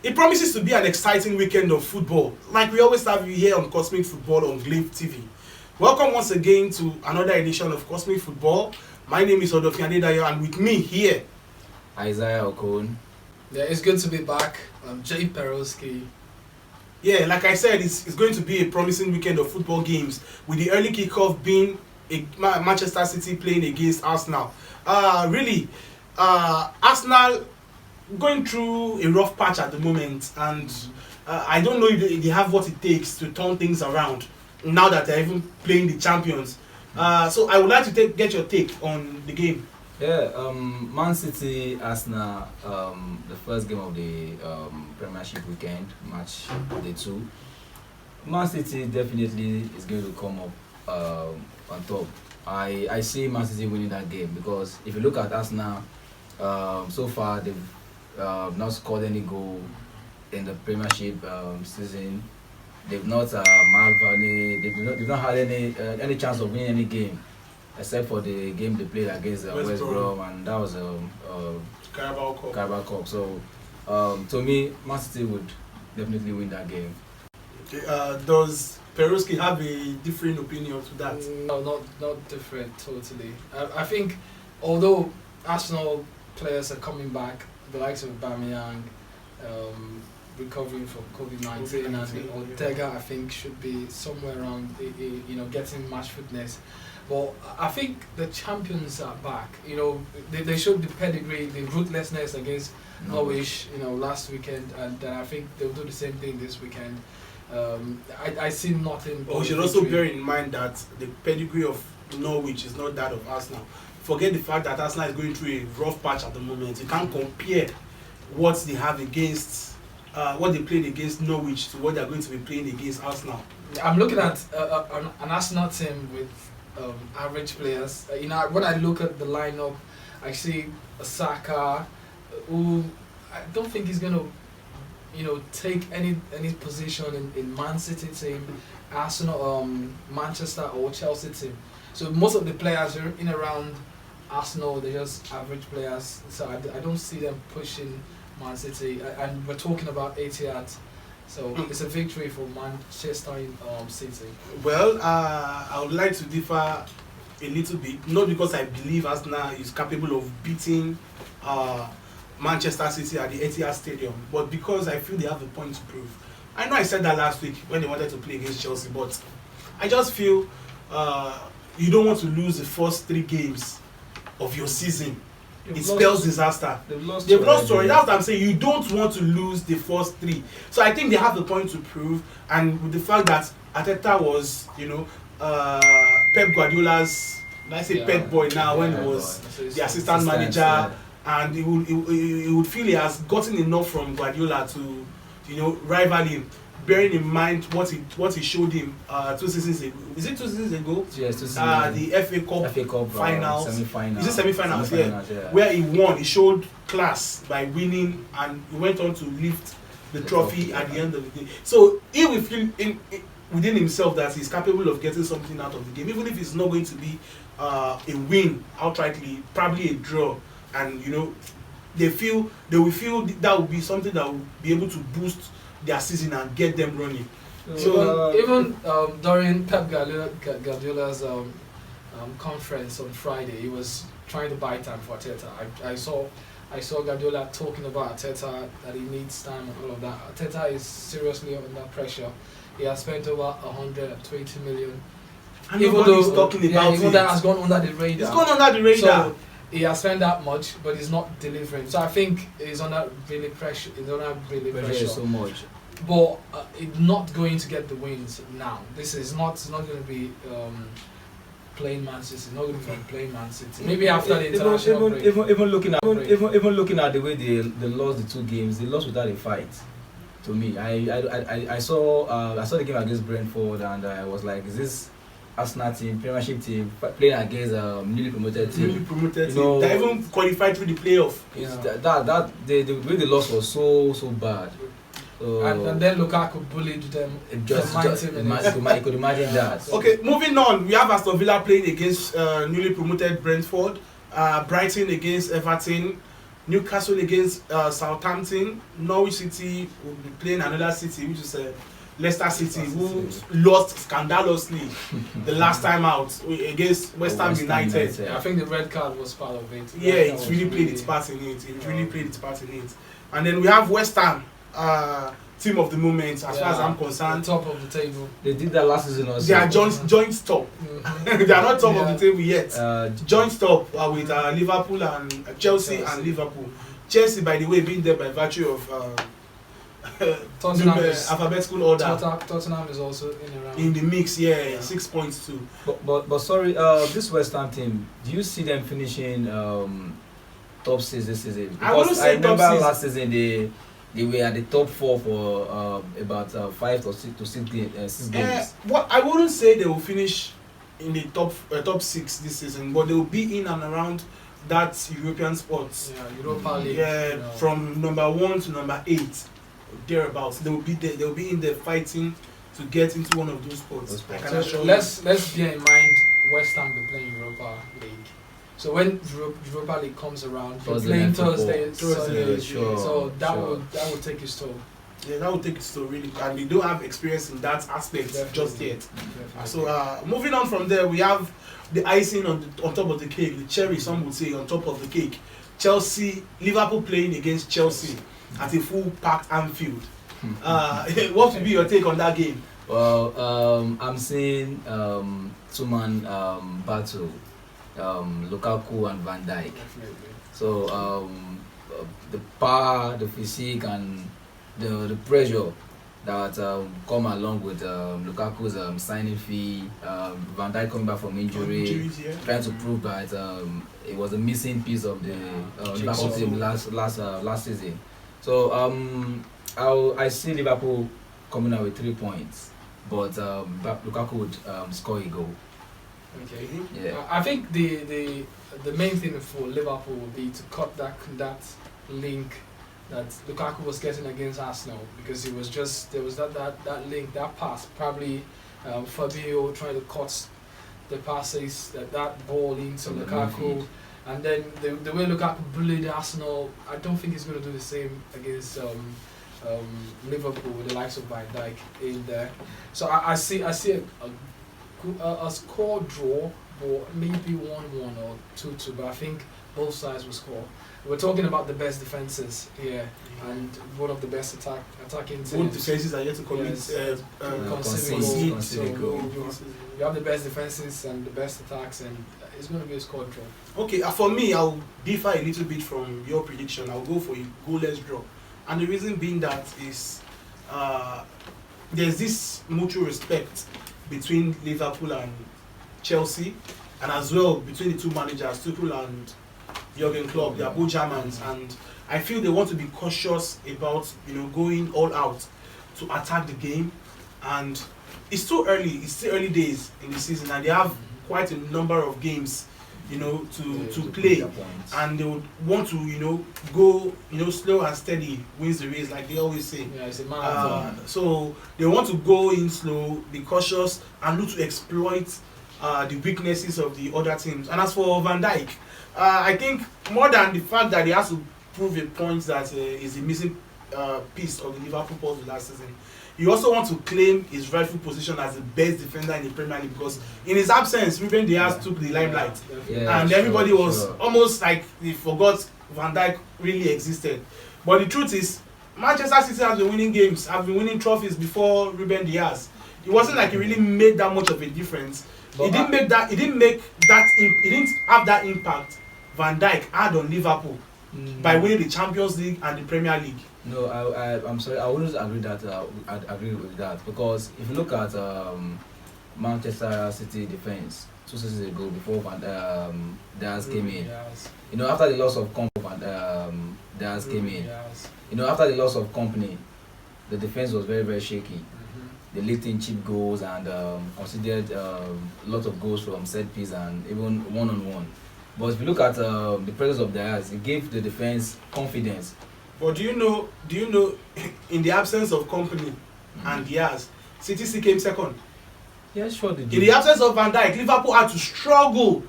It promises to be an exciting weekend of football, like we always have you here on Cosmic Football on Glaive TV. Welcome once again to another edition of Cosmic Football. My name is Odofin Adedayo, and with me here, Isaiah Okon. Yeah, it's good to be back. I'm Jay Perowski. Yeah, like I said, it's going to be a promising weekend of football games, with the early kickoff being Manchester City playing against Arsenal. Arsenal going through a rough patch at the moment, and I don't know if they have what it takes to turn things around now that they're even playing the champions. So I would like to get your take on the game. Yeah, Man City, Arsenal, the first game of the Premiership weekend, match day 2. Man City definitely is going to come up on top. I see Man City winning that game because if you look at Arsenal, so far they've not scored any goal in the Premiership season. They've not they've not had any chance of winning any game, except for the game they played against West Brom, and that was Carabao Cup. So to me, Man City would definitely win that game. Does Perowski have a different opinion to that? No, not different totally. I think although Arsenal players are coming back, the likes of Aubameyang, recovering from COVID-19, and Ortega, I think should be somewhere around getting match fitness. But I think the champions are back. They showed the pedigree, the ruthlessness against Norwich, last weekend, and I think they'll do the same thing this weekend. I see nothing. But we should also bear in mind that the pedigree of Norwich is not that of Arsenal. Forget the fact that Arsenal is going through a rough patch at the moment. You can't compare what they have against, what they played against Norwich to what they are going to be playing against Arsenal. I'm looking at an Arsenal team with average players. When I look at the lineup, I see Saka, who I don't think he's going to take any position in Man City team, Arsenal, Manchester or Chelsea team. So most of the players are in around Arsenal, they're just average players. So I don't see them pushing Man City. And we're talking about Etihad. So it's a victory for Manchester City. Well, I would like to differ a little bit, not because I believe Arsenal is capable of beating Manchester City at the Etihad Stadium, but because I feel they have a point to prove. I know I said that last week when they wanted to play against Chelsea, but I just feel you don't want to lose the first 3 games of your season. It spells disaster. They've lost already. That's what I'm saying. You don't want to lose the first 3. So I think they have the point to prove, and with the fact that Arteta was, Pep Guardiola's, pet boy now when he was the assistant manager, yeah. And he would feel he has gotten enough from Guardiola to, rival him. Bearing in mind what he showed him 2 seasons ago. Is it 2 seasons ago? Yes, 2 seasons ago. The FA Cup finals. Semi-finals. Is it semi-finals? Yeah. Where he won. He showed class by winning, and he went on to lift the trophy at the end of the day. So he will feel within himself that he's capable of getting something out of the game, even if it's not going to be a win outrightly, probably a draw. And they will feel that will be something that will be able to boost their season and get them running. So even during Pep Guardiola's conference on Friday, he was trying to buy time for Arteta. I saw Guardiola talking about Arteta, that he needs time and all of that. Arteta is seriously under pressure. He has spent over 120 million. And even though he's talking about even that has gone under the radar. It's gone under the radar. So he has spent that much, but he's not delivering. So I think he's under really pressure. He's under really pressure so much. But it's not going to get the wins now. This is not going to be playing Man City. It's not going to be playing Man City. Maybe after the international break. Even looking at the way they lost the 2 games, they lost without a fight. To me, I saw the game against Brentford, and I was like, is this Arsenal team, Premiership team, playing against newly promoted team? They even qualified through the playoff. The way they lost was so bad. And then Lukaku bullied them. You could imagine that. Okay, moving on. We have Aston Villa playing against newly promoted Brentford, Brighton against Everton. Newcastle against Southampton. Norwich City will be playing another city, which is Leicester City, who lost scandalously the last time out against West Ham United. I think the red card was part of it. Yeah, it's really played its part in it. It really played its part in it. And then we have West Ham, team of the moment, as far as I'm concerned. Top of the table. They did that last season also. They are joint top. They are not top of the table yet. Joint top with Liverpool and Chelsea and Liverpool. Chelsea, by the way, being there by virtue of Tottenham alphabetical order. Tottenham is also around. In the mix, yeah. 6 points too. But sorry, this West Ham team, do you see them finishing top 6 this season? Because I wouldn't say remember top 6. last season they were at the top 4 for about 5 to 6 games. What I wouldn't say they will finish in the top 6 this season, but they will be in and around that European spots. Yeah, Europa League. Yeah, you know. from number 1 to number 8, thereabouts. They will be there. They will be in there fighting to get into one of those spots. I can assure you. Let's bear in mind West Ham will play Europa League. So when Europa League comes around, they're playing Thursday, Sunday. Sure, so that sure. will take its toll. Yeah, that will take its toll really, and we don't have experience in that aspect just yet. So moving on from there, we have the icing on top of the cake, the cherry, some would say, on top of the cake. Liverpool playing against Chelsea at a full packed Anfield. What would be your take on that game? Well, I'm seeing two-man battle, Lukaku and Van Dijk. Definitely. So the power, the physique, and the pressure that come along with Lukaku's signing fee, Van Dijk coming back from injury, Injuries, yeah. trying to prove that it was a missing piece of the Liverpool team last season. So I see Liverpool coming out with 3 points, but Lukaku would score a goal. Okay. Yeah. I think the main thing for Liverpool would be to cut that link that Lukaku was getting against Arsenal, because there was that link, that pass, probably Fabio trying to cut the passes, that ball into Lukaku, and then the way Lukaku bullied Arsenal, I don't think he's going to do the same against Liverpool with the likes of Van Dijk in there. So I see a score draw, or maybe 1-1 or 2-2, but I think both sides will score. We're talking about the best defenses here, and one of the best attacking teams. Both defenses are yet to commit concede goal. You have the best defenses and the best attacks, and it's going to be a score draw. Okay, for me, I'll differ a little bit from your prediction. I'll go for a goalless draw, and the reason being that is there's this mutual respect between Liverpool and Chelsea, and as well between the two managers, Tuchel and Jurgen Klopp. They are both Germans, and I feel they want to be cautious about going all out to attack the game. And it's too early. It's still early days in the season, and they have quite a number of games, to play, and they would want to go slow and steady wins the race, like they always say. Yeah, it's a marathon. So they want to go in slow, be cautious, and look to exploit the weaknesses of the other teams. And as for Van Dijk, I think more than the fact that he has to prove a point that is a missing piece of the Liverpool puzzle last season, he also wants to claim his rightful position as the best defender in the Premier League, because in his absence, Ruben Dias took the limelight, and everybody was almost like they forgot Van Dijk really existed. But the truth is, Manchester City has been winning games, have been winning trophies before Ruben Dias. It wasn't like he really made that much of a difference. He didn't have that impact Van Dijk had on Liverpool by winning the Champions League and the Premier League. No, I'm sorry, I wouldn't agree that. I'd agree with that, because if you look at Manchester City defense 2 seasons ago, before Van Dias came in, after the loss of Dias came in, after the loss of Company, the defense was very, very shaky. They let in cheap goals and considered a lot of goals from set piece and even one-on-one. But if you look at the presence of Dias, it gave the defense confidence. But do you know in the absence of Company and Dias, City still came second? Yeah, sure they did. In the absence of Van Dijk, Liverpool had to struggle,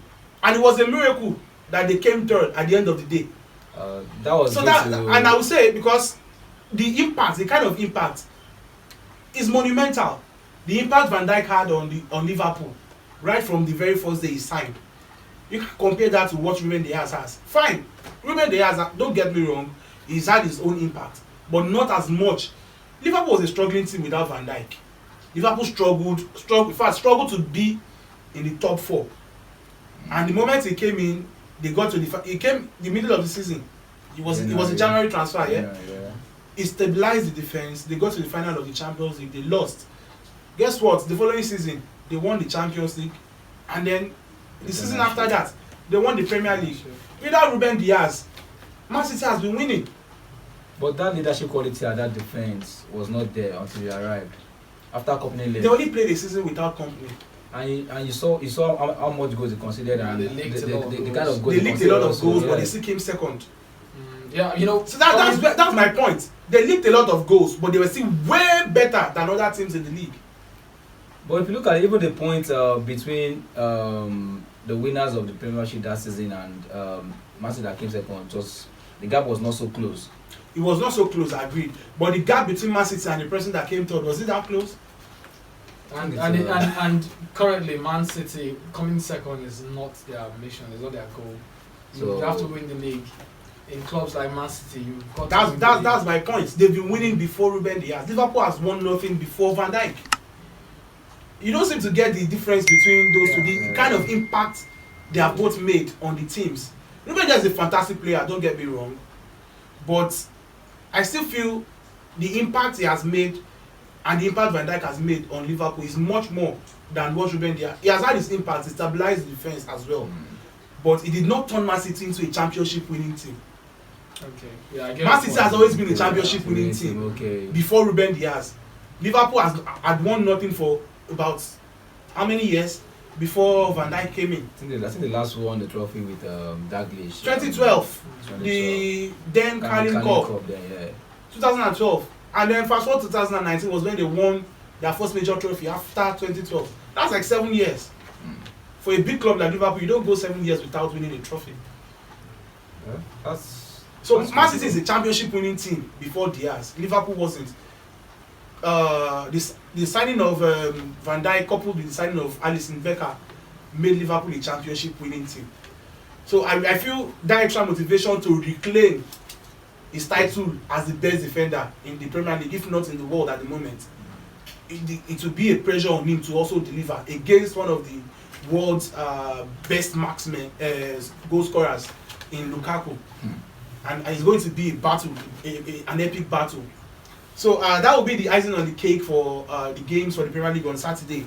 and it was a miracle that they came third at the end of the day. That was So due that, to- and I would say because the kind of impact is monumental. The impact Van Dijk had on Liverpool right from the very first day he signed. You can compare that to what Ruben Dias has. Fine, Ruben Dias, don't get me wrong, he's had his own impact, but not as much. Liverpool was a struggling team without Van Dijk. Liverpool struggled to be in the top 4. And the moment he came in, they got to he came the middle of the season. It was a January transfer, yeah. He stabilized the defense. They got to the final of the Champions League. They lost. Guess what? The following season, they won the Champions League, and then the season after that, they won the Premier League. Without Ruben Dias, Man City has been winning. But that leadership quality at that defense was not there until he arrived. After Company left. They only played a season without Company. And you saw how much goals they considered, and They leaked the kind of goals They leaked a lot of also, goals, yeah. but they still came second. Yeah, you know. So that's my point. They leaked a lot of goals, but they were still way better than other teams in the league. But if you look at even the point between the winners of the Premiership that season and Man City that came second, the gap was not so close. It was not so close, I agree. But the gap between Man City and the person that came third, was it that close? And currently, Man City coming second is not their mission. It's not their goal. You have to win the league. In clubs like Man City, you've got to win the league. That's my point. They've been winning before Ruben Dias. Liverpool has won nothing before Van Dijk. You don't seem to get the difference between those two. The kind of impact they have both made on the teams. Ruben Dias is a fantastic player. Don't get me wrong, but I still feel the impact he has made and the impact Van Dijk has made on Liverpool is much more than what Ruben Dias. He has had his impact. He stabilized the defense as well, but he did not turn Man City into a championship winning team. Okay. Yeah, I get Man your City point. has always been a championship winning team Okay. before Ruben Dias. Liverpool had won nothing for about how many years before Van Dijk came in? I think the last one won the trophy with Dalglish. 2012, the then Carling Cup. Then, yeah. 2012, and then fast forward to 2019 was when they won their first major trophy after 2012. That's like 7 years. For a big club like Liverpool, you don't go 7 years without winning a trophy. Yeah, So that's Man City is a championship winning team before Diaz. Liverpool wasn't. The signing of Van Dijk coupled with the signing of Alisson Becker made Liverpool a championship winning team. So I feel that extra motivation to reclaim his title as the best defender in the Premier League, if not in the world at the moment, it will be a pressure on him to also deliver against one of the world's best marksmen, goal scorers in Lukaku. And it's going to be a battle, an epic battle. So that will be the icing on the cake for the games for the Premier League on Saturday.